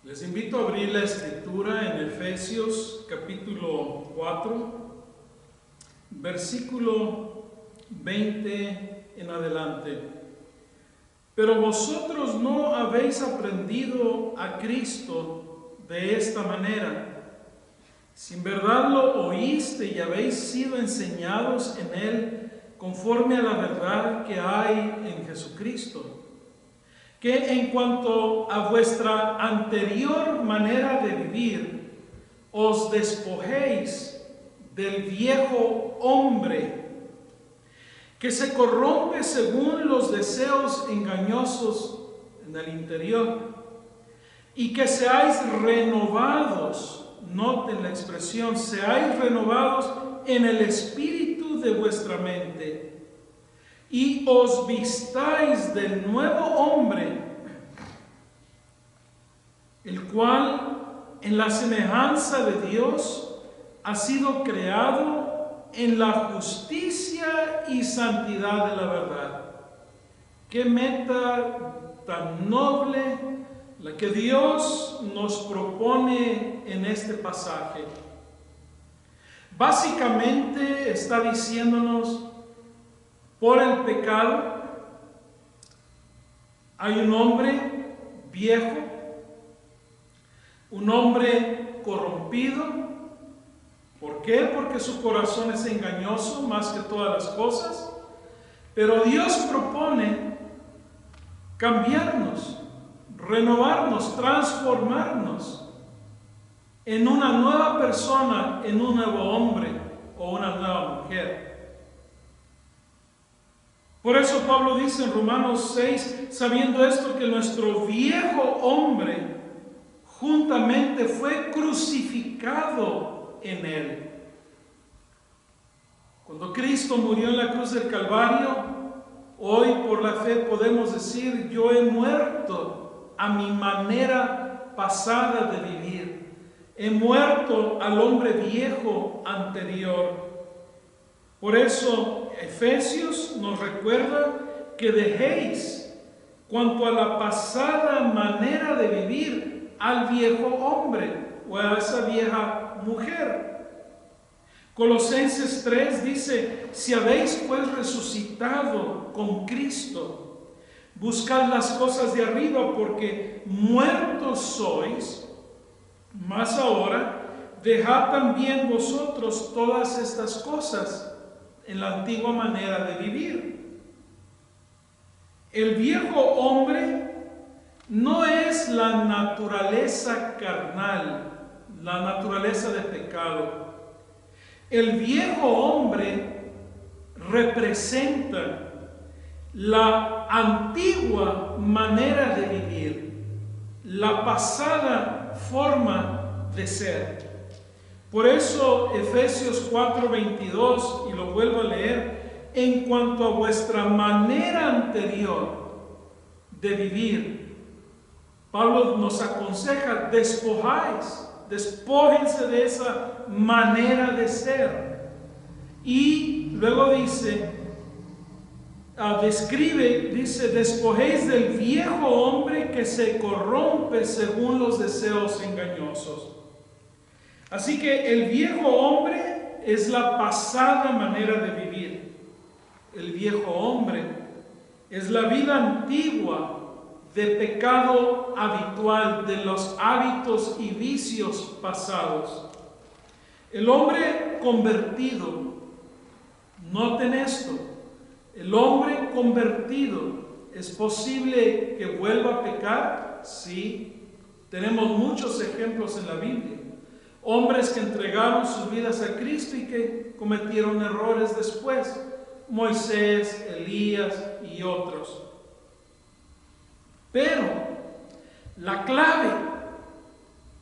Les invito a abrir la escritura en Efesios capítulo 4, versículo 20 en adelante. Pero vosotros no habéis aprendido a Cristo de esta manera. Si en verdad lo oíste y habéis sido enseñados en Él conforme a la verdad que hay en Jesucristo, que en cuanto a vuestra anterior manera de vivir, os despojéis del viejo hombre, que se corrompe según los deseos engañosos en el interior, y que seáis renovados, noten la expresión, seáis renovados en el espíritu de vuestra mente, y os vistáis del nuevo hombre, el cual en la semejanza de Dios ha sido creado en la justicia y santidad de la verdad. Qué meta tan noble la que Dios nos propone en este pasaje. Básicamente está diciéndonos: por el pecado hay un hombre viejo, un hombre corrompido. ¿Por qué? Porque su corazón es engañoso más que todas las cosas. Pero Dios propone cambiarnos, renovarnos, transformarnos en una nueva persona, en un nuevo hombre o una nueva mujer. Por eso Pablo dice en Romanos 6, sabiendo esto, que nuestro viejo hombre juntamente fue crucificado en él. Cuando Cristo murió en la cruz del Calvario, hoy por la fe podemos decir: yo he muerto a mi manera pasada de vivir. He muerto al hombre viejo anterior. Por eso Efesios nos recuerda que dejéis, cuanto a la pasada manera de vivir, al viejo hombre o a esa vieja mujer. Colosenses 3 dice: si habéis pues resucitado con Cristo, buscad las cosas de arriba, porque muertos sois, mas ahora dejad también vosotros todas estas cosas en la antigua manera de vivir. El viejo hombre no es la naturaleza carnal, la naturaleza de pecado. El viejo hombre representa la antigua manera de vivir, la pasada forma de ser. Por eso Efesios 4:22, y lo vuelvo a leer: en cuanto a vuestra manera anterior de vivir, Pablo nos aconseja: despójense de esa manera de ser. Y luego dice, dice: despojéis del viejo hombre que se corrompe según los deseos engañosos. Así que el viejo hombre es la pasada manera de vivir. El viejo hombre es la vida antigua de pecado habitual, de los hábitos y vicios pasados. El hombre convertido, noten esto, el hombre convertido, ¿es posible que vuelva a pecar? Sí, tenemos muchos ejemplos en la Biblia. Hombres que entregaron sus vidas a Cristo y que cometieron errores después: Moisés, Elías y otros. Pero la clave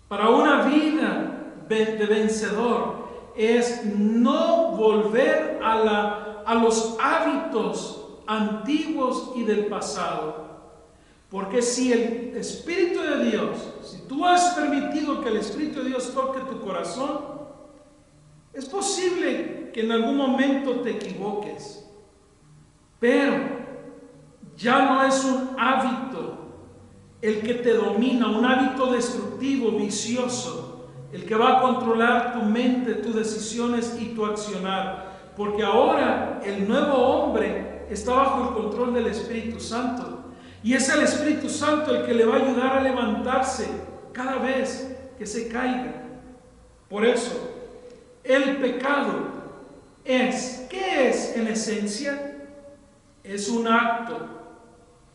para una vida de vencedor es no volver a los hábitos antiguos y del pasado. Porque si el Espíritu de Dios, si tú has permitido que el Espíritu de Dios toque tu corazón, es posible que en algún momento te equivoques, pero ya no es un hábito, el que te domina, un hábito destructivo, vicioso, el que va a controlar tu mente, tus decisiones y tu accionar. Porque ahora el nuevo hombre está bajo el control del Espíritu Santo. Y es el Espíritu Santo el que le va a ayudar a levantarse cada vez que se caiga. Por eso, el pecado ¿qué es en esencia? Es un acto.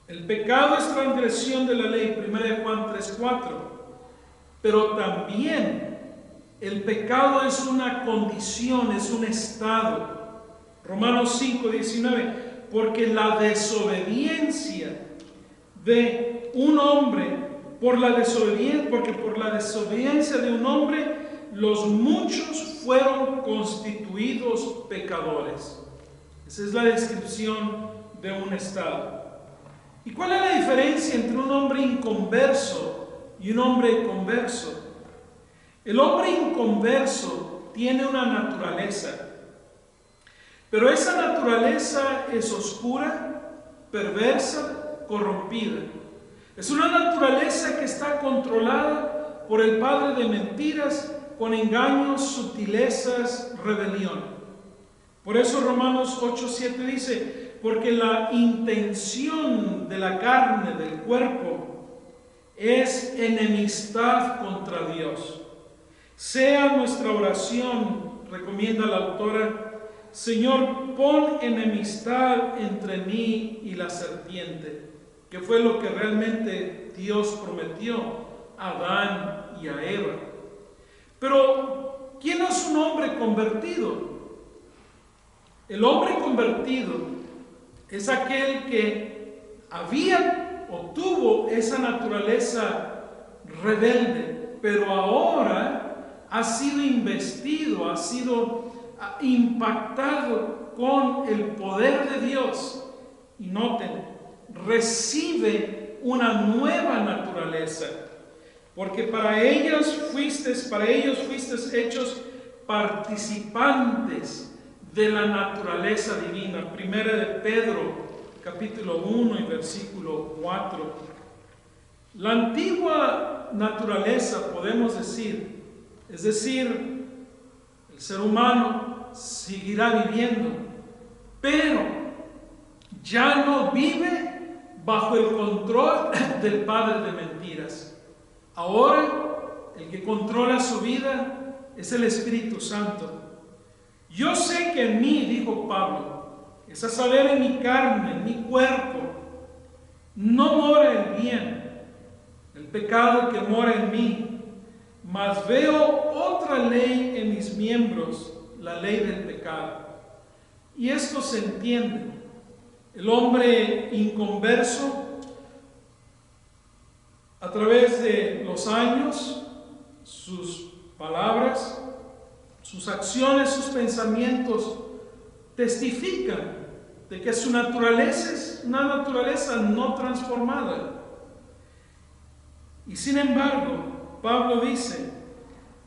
El pecado es transgresión de la ley, 1 Juan 3:4. Pero también el pecado es una condición, es un estado. Romanos 5:19. Porque la desobediencia de un hombre, porque por la desobediencia de un hombre, los muchos fueron constituidos pecadores. Esa es la descripción de un estado. ¿Y cuál es la diferencia entre un hombre inconverso y un hombre converso? El hombre inconverso tiene una naturaleza, pero esa naturaleza es oscura, perversa, corrompida. Es una naturaleza que está controlada por el padre de mentiras, con engaños, sutilezas, rebelión. Por eso Romanos 8:7 dice: porque la intención de la carne, del cuerpo, es enemistad contra Dios. Sea nuestra oración, recomienda la autora: Señor, pon enemistad entre mí y la serpiente, que fue lo que realmente Dios prometió a Adán y a Eva. Pero, ¿quién es un hombre convertido? El hombre convertido es aquel que había o tuvo esa naturaleza rebelde, pero ahora ha sido investido, ha sido impactado con el poder de Dios. Y noten, recibe una nueva naturaleza. Porque para ellos fuisteis hechos participantes de la naturaleza divina. Primera de Pedro, capítulo 1 y versículo 4. La antigua naturaleza, podemos decir, es decir, el ser humano seguirá viviendo, pero ya no vive bajo el control del padre de mentiras. Ahora, el que controla su vida es el Espíritu Santo. Yo sé que en mí, dijo Pablo, es a saber, en mi carne, en mi cuerpo, no mora el bien, el pecado que mora en mí, mas veo otra ley en mis miembros, la ley del pecado. Y esto se entiende. El hombre inconverso, a través de los años, sus palabras, sus acciones, sus pensamientos testifican de que su naturaleza es una naturaleza no transformada. Y sin embargo, Pablo dice: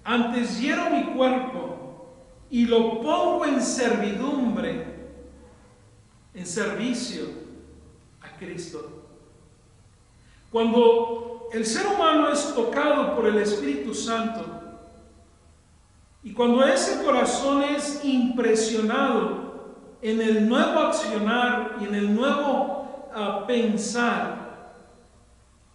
antes hiero mi cuerpo y lo pongo en servidumbre, en servicio a Cristo. Cuando el ser humano es tocado por el Espíritu Santo, y cuando ese corazón es impresionado en el nuevo accionar y en el nuevo pensar,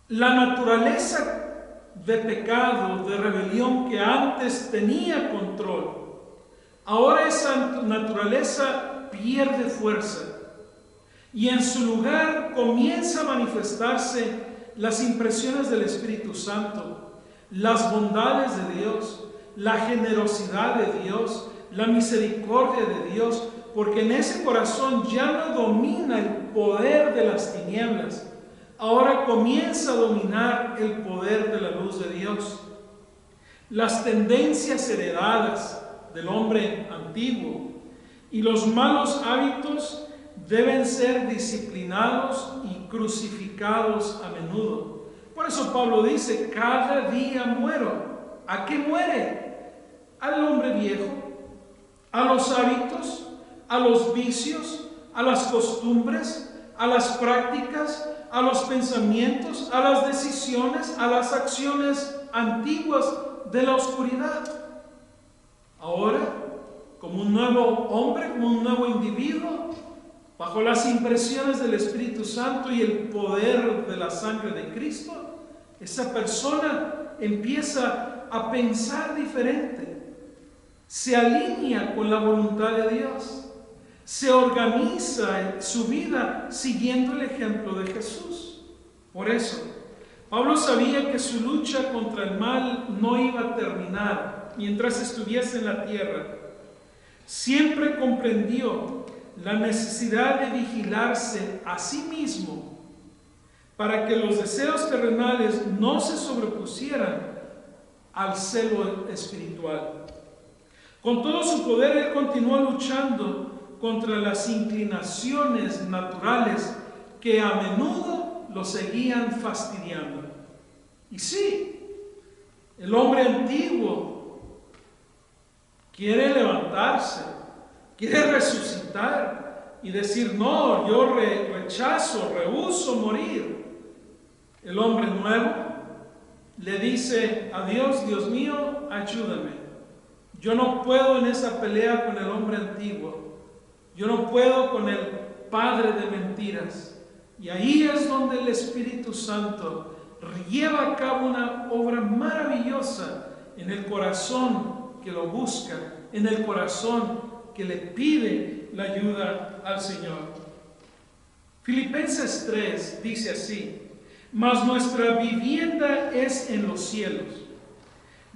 la naturaleza de pecado, de rebelión que antes tenía control, ahora esa naturaleza pierde fuerza, y en su lugar comienza a manifestarse las impresiones del Espíritu Santo, las bondades de Dios, la generosidad de Dios, la misericordia de Dios, porque en ese corazón ya no domina el poder de las tinieblas, ahora comienza a dominar el poder de la luz de Dios. Las tendencias heredadas del hombre antiguo y los malos hábitos deben ser disciplinados y crucificados a menudo. Por eso Pablo dice: cada día muero. ¿A qué muere? Al hombre viejo, a los hábitos, a los vicios, a las costumbres, a las prácticas, a los pensamientos, a las decisiones, a las acciones antiguas de la oscuridad. Ahora, como un nuevo hombre, como un nuevo individuo, bajo las impresiones del Espíritu Santo y el poder de la sangre de Cristo, esa persona empieza a pensar diferente, se alinea con la voluntad de Dios, se organiza su vida siguiendo el ejemplo de Jesús. Por eso, Pablo sabía que su lucha contra el mal no iba a terminar mientras estuviese en la tierra. Siempre comprendió la necesidad de vigilarse a sí mismo para que los deseos terrenales no se sobrepusieran al celo espiritual. Con todo su poder, él continuó luchando contra las inclinaciones naturales que a menudo lo seguían fastidiando. Y sí, el hombre antiguo quiere levantarse, quiere resucitar y decir: no, yo rechazo, rehúso morir. El hombre nuevo le dice a Dios: Dios mío, ayúdame. Yo no puedo en esa pelea con el hombre antiguo. Yo no puedo con el padre de mentiras. Y ahí es donde el Espíritu Santo lleva a cabo una obra maravillosa en el corazón que lo busca, en el corazón que le pide la ayuda al Señor. Filipenses 3 dice así: mas nuestra vivienda es en los cielos,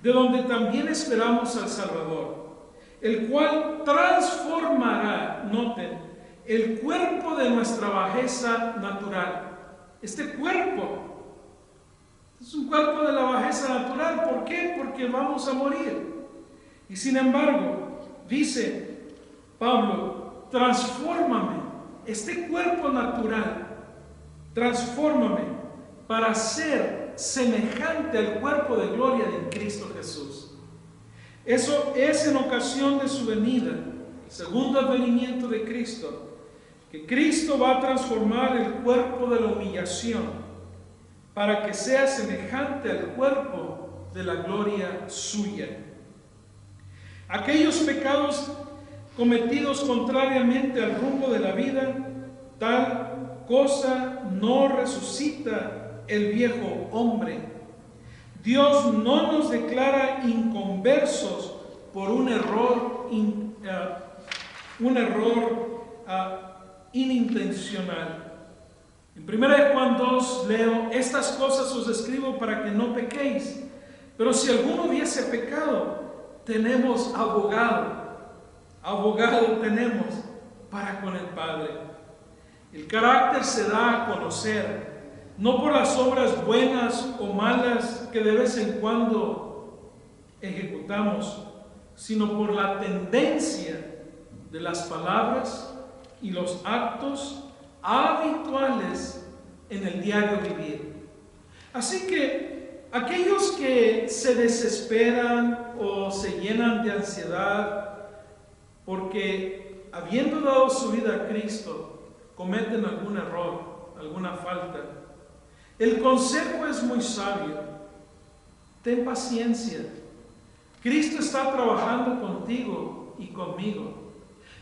de donde también esperamos al Salvador, el cual transformará, noten, el cuerpo de nuestra bajeza natural. Este cuerpo es un cuerpo de la bajeza natural. ¿Por qué? Porque vamos a morir. Y sin embargo, dice Pablo: transfórmame, este cuerpo natural, transfórmame para ser semejante al cuerpo de gloria de Cristo Jesús. Eso es en ocasión de su venida, el segundo advenimiento de Cristo, que Cristo va a transformar el cuerpo de la humillación para que sea semejante al cuerpo de la gloria suya. Aquellos pecados cometidos contrariamente al rumbo de la vida, tal cosa no resucita el viejo hombre. Dios no nos declara inconversos por un error inintencional. En 1 Juan 2 leo: estas cosas os escribo para que no pequéis. Pero si alguno hubiese pecado, tenemos abogado tenemos para con el Padre. El carácter se da a conocer no por las obras buenas o malas que de vez en cuando ejecutamos, sino por la tendencia de las palabras y los actos habituales en el diario vivir. Así que aquellos que se desesperan o se llenan de ansiedad porque, habiendo dado su vida a Cristo, cometen algún error, alguna falta, el consejo es muy sabio: ten paciencia. Cristo está trabajando contigo y conmigo.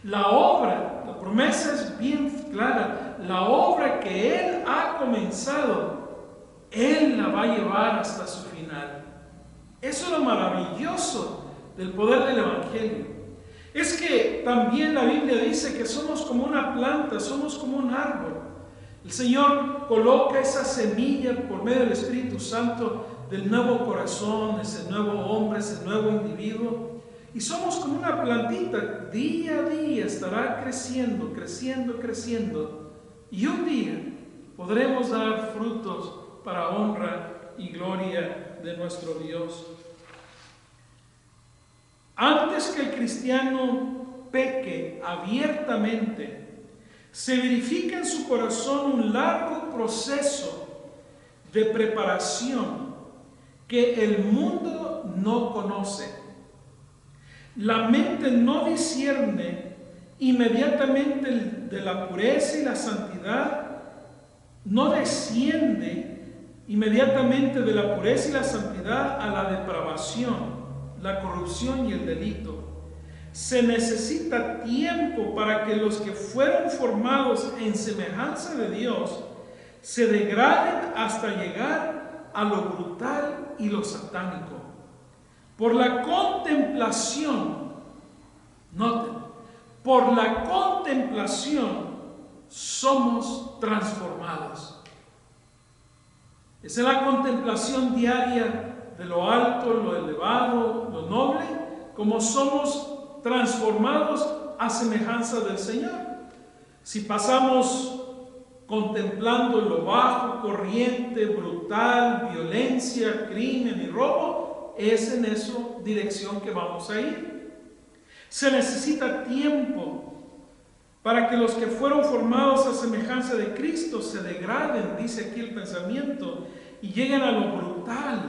La obra, la promesa es bien clara: la obra que Él ha comenzado, Él la va a llevar hasta su final. Eso es lo maravilloso del poder del Evangelio. Es que también la Biblia dice que somos como una planta, somos como un árbol. El Señor coloca esa semilla por medio del Espíritu Santo del nuevo corazón, ese nuevo hombre, ese nuevo individuo. Y somos como una plantita, día a día estará creciendo, creciendo, creciendo. Y un día podremos dar frutos para honra y gloria de nuestro Dios. Antes que el cristiano peque abiertamente, se verifica en su corazón un largo proceso de preparación que el mundo no conoce. La mente no discierne inmediatamente de la pureza y la santidad no desciende inmediatamente de la pureza y la santidad a la depravación, la corrupción y el delito. Se necesita tiempo para que los que fueron formados en semejanza de Dios se degraden hasta llegar a lo brutal y lo satánico. Por la contemplación, noten, por la contemplación somos transformados. Es en la contemplación diaria de lo alto, lo elevado, lo noble, como somos transformados a semejanza del Señor. Si pasamos contemplando lo bajo, corriente, brutal, violencia, crimen y robo, es en esa dirección que vamos a ir. Se necesita tiempo para que los que fueron formados a semejanza de Cristo se degraden, dice aquí el pensamiento, y lleguen a lo brutal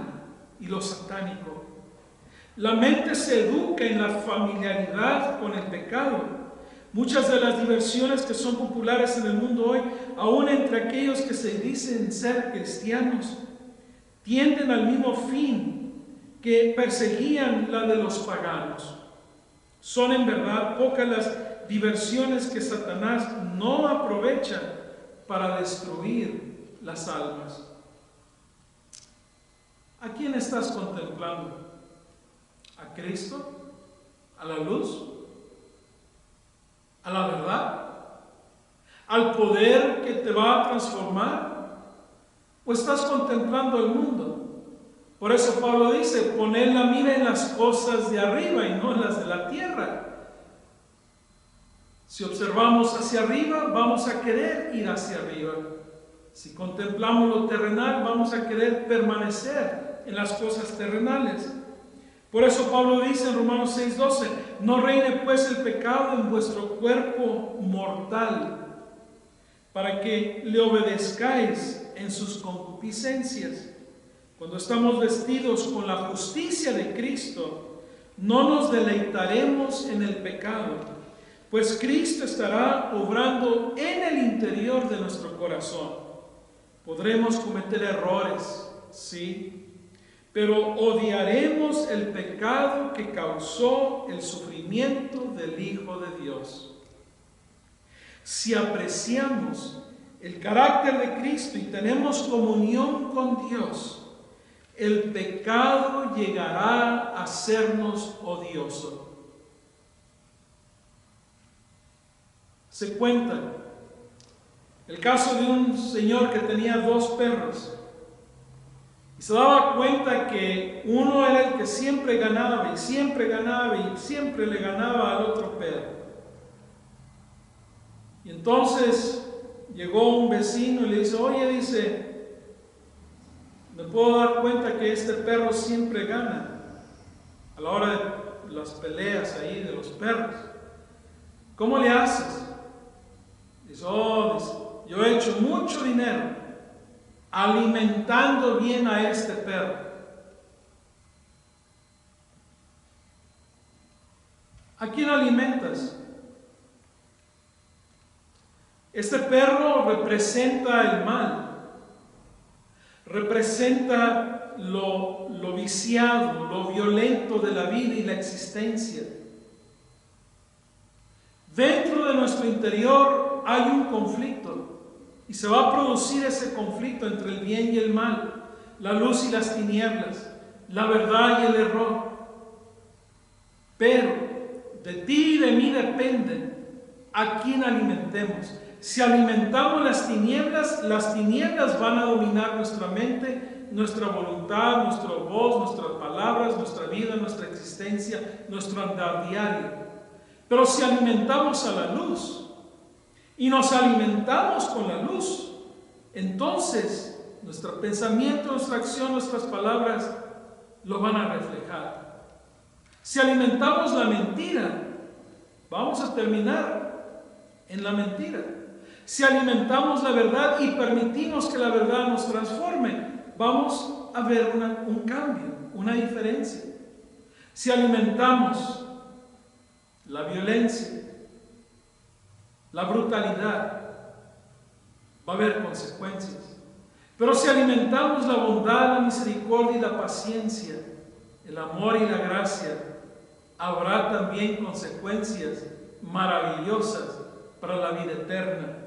y lo satánico. La mente se educa en la familiaridad con el pecado. Muchas de las diversiones que son populares en el mundo hoy, aún entre aquellos que se dicen ser cristianos, tienden al mismo fin que perseguían la de los paganos. Son en verdad pocas las diversiones que Satanás no aprovecha para destruir las almas. ¿A quién estás contemplando? ¿A Cristo? ¿A la luz? ¿A la verdad? ¿Al poder que te va a transformar? ¿O estás contemplando el mundo? Por eso Pablo dice, poned la mira en las cosas de arriba y no en las de la tierra. Si observamos hacia arriba, vamos a querer ir hacia arriba. Si contemplamos lo terrenal, vamos a querer permanecer en las cosas terrenales. Por eso Pablo dice en Romanos 6:12, no reine pues el pecado en vuestro cuerpo mortal, para que le obedezcáis en sus concupiscencias. Cuando estamos vestidos con la justicia de Cristo, no nos deleitaremos en el pecado, pues Cristo estará obrando en el interior de nuestro corazón. Podremos cometer errores, sí, pero odiaremos el pecado que causó el sufrimiento del Hijo de Dios. Si apreciamos el carácter de Cristo y tenemos comunión con Dios, el pecado llegará a hacernos odioso. Se cuenta el caso de un señor que tenía 2 perros. Y se daba cuenta que uno era el que siempre ganaba y siempre ganaba y siempre le ganaba al otro perro. Y entonces llegó un vecino y le dice, oye, dice, me puedo dar cuenta que este perro siempre gana a la hora de las peleas ahí de los perros. ¿Cómo le haces? Dice, yo he hecho mucho dinero alimentando bien a este perro. ¿A quién alimentas? Este perro representa el mal, representa lo viciado, lo violento de la vida y la existencia. Dentro de nuestro interior hay un conflicto. Y se va a producir ese conflicto entre el bien y el mal, la luz y las tinieblas, la verdad y el error. Pero de ti y de mí depende a quién alimentemos. Si alimentamos las tinieblas van a dominar nuestra mente, nuestra voluntad, nuestra voz, nuestras palabras, nuestra vida, nuestra existencia, nuestro andar diario. Pero si alimentamos a la luz, y nos alimentamos con la luz, entonces nuestro pensamiento, nuestra acción, nuestras palabras lo van a reflejar. Si alimentamos la mentira, vamos a terminar en la mentira. Si alimentamos la verdad y permitimos que la verdad nos transforme, vamos a ver un cambio, una diferencia. Si alimentamos la violencia, la brutalidad, Va a haber consecuencias. Pero si alimentamos la bondad, la misericordia y la paciencia, el amor y la gracia, habrá también consecuencias maravillosas para la vida eterna.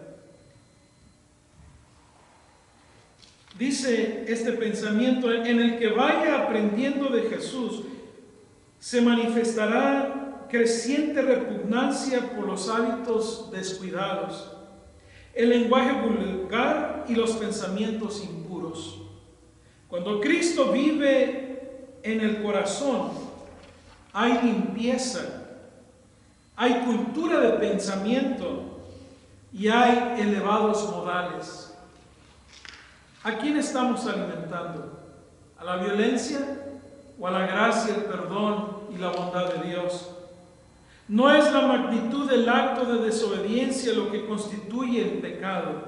Dice este pensamiento: en el que vaya aprendiendo de Jesús, se manifestará creciente repugnancia por los hábitos descuidados, el lenguaje vulgar y los pensamientos impuros. Cuando Cristo vive en el corazón, hay limpieza, hay cultura de pensamiento y hay elevados modales. ¿A quién estamos alimentando? ¿A la violencia o a la gracia, el perdón y la bondad de Dios? No es la magnitud del acto de desobediencia lo que constituye el pecado,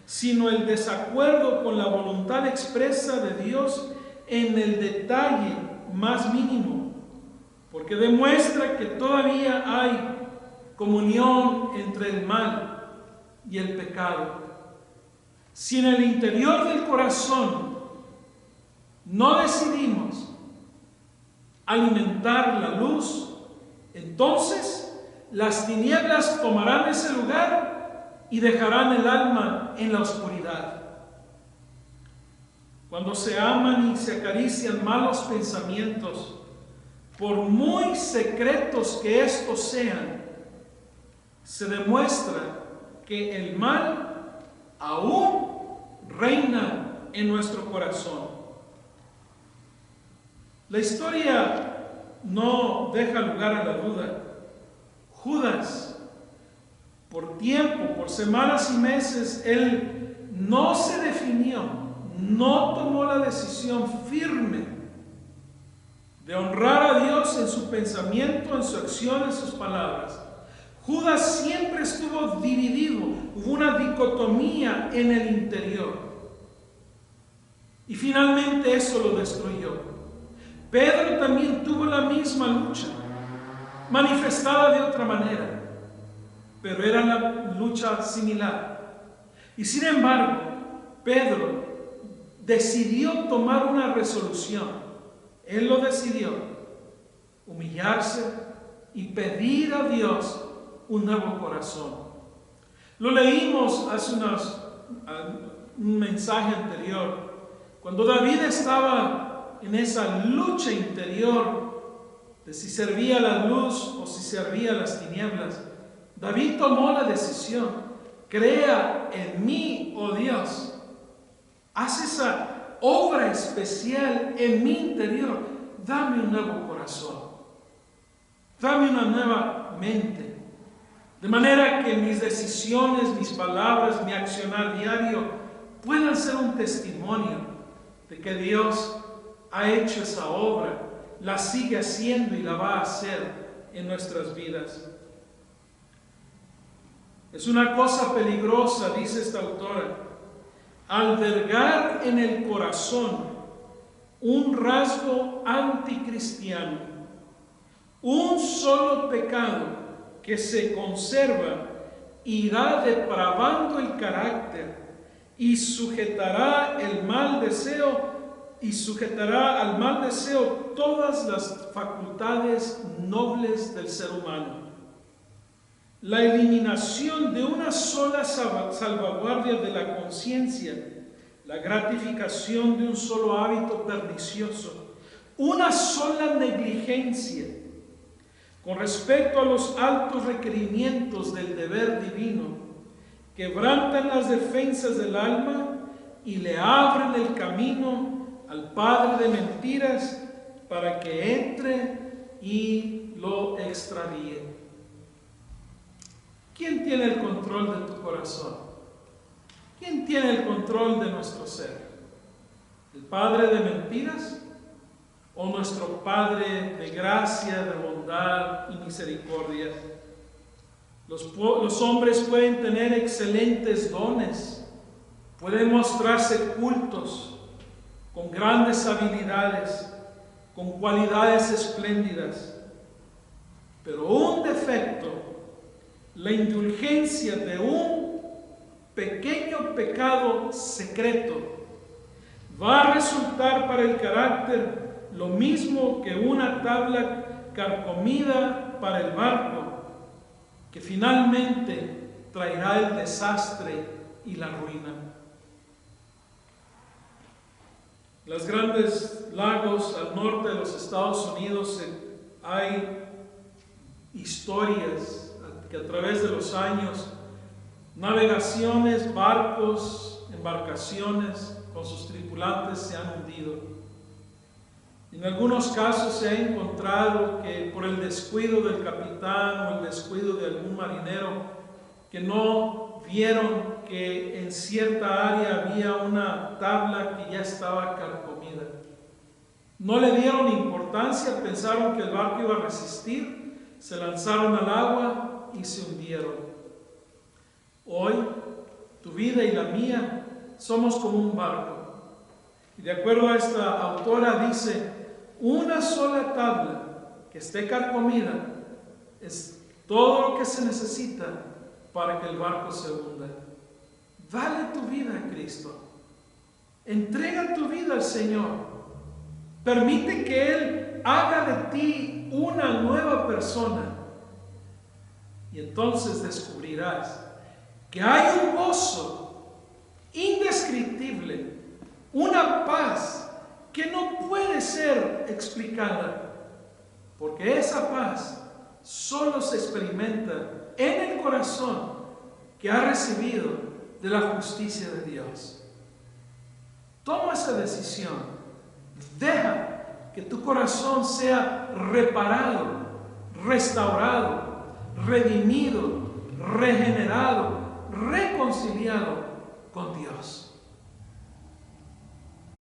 sino el desacuerdo con la voluntad expresa de Dios en el detalle más mínimo, porque demuestra que todavía hay comunión entre el mal y el pecado. Si en el interior del corazón no decidimos alimentar la luz, entonces las tinieblas tomarán ese lugar y dejarán el alma en la oscuridad. Cuando se aman y se acarician malos pensamientos, por muy secretos que estos sean, se demuestra que el mal aún reina en nuestro corazón. La historia no deja lugar a la duda. Judas, por tiempo, por semanas y meses, él no se definió, no tomó la decisión firme de honrar a Dios en su pensamiento, en su acción, en sus palabras. Judas siempre estuvo dividido, hubo una dicotomía en el interior. Y finalmente eso lo destruyó. Pedro también tuvo la misma lucha, manifestada de otra manera, pero era una lucha similar. Y sin embargo, Pedro decidió tomar una resolución. Él lo decidió, humillarse y pedir a Dios un nuevo corazón. Lo leímos hace un mensaje anterior, cuando David estaba en esa lucha interior de si servía la luz o si servía las tinieblas. David tomó la decisión: crea en mí, oh Dios, haz esa obra especial en mi interior, dame un nuevo corazón, dame una nueva mente, de manera que mis decisiones, mis palabras, mi accionar diario puedan ser un testimonio de que Dios ha hecho esa obra, la sigue haciendo y la va a hacer en nuestras vidas. Es una cosa peligrosa, dice esta autora, albergar en el corazón un rasgo anticristiano, un solo pecado que se conserva, irá depravando el carácter y sujetará al mal deseo todas las facultades nobles del ser humano. La eliminación de una sola salvaguardia de la conciencia, la gratificación de un solo hábito pernicioso, una sola negligencia con respecto a los altos requerimientos del deber divino, quebrantan las defensas del alma y le abren el camino al padre de mentiras para que entre y lo extravíe. ¿Quién tiene el control de tu corazón? ¿Quién tiene el control de nuestro ser? ¿El padre de mentiras o nuestro Padre de gracia, de bondad y misericordia? Los hombres pueden tener excelentes dones, pueden mostrarse cultos, con grandes habilidades, con cualidades espléndidas, pero un defecto, la indulgencia de un pequeño pecado secreto va a resultar para el carácter lo mismo que una tabla carcomida para el barco, que finalmente traerá el desastre y la ruina. Los grandes lagos al norte de los Estados Unidos hay historias que a través de los años, navegaciones, barcos, embarcaciones con sus tripulantes se han hundido. En algunos casos se ha encontrado que por el descuido del capitán o el descuido de algún marinero, que no vieron que en cierta área había una tabla que ya estaba carcomida. No le dieron importancia, pensaron que el barco iba a resistir, se lanzaron al agua y se hundieron. Hoy, tu vida y la mía somos como un barco. Y de acuerdo a esta autora dice, una sola tabla que esté carcomida es todo lo que se necesita para que el barco se hunda. Dale tu vida a Cristo. Entrega tu vida al Señor. Permite que Él haga de ti una nueva persona. Y entonces descubrirás que hay un gozo indescriptible, una paz que no puede ser explicada, porque esa paz solo se experimenta en el corazón que ha recibido de la justicia de Dios. Toma esa decisión. Deja que tu corazón sea reparado, restaurado, redimido, regenerado, reconciliado con Dios.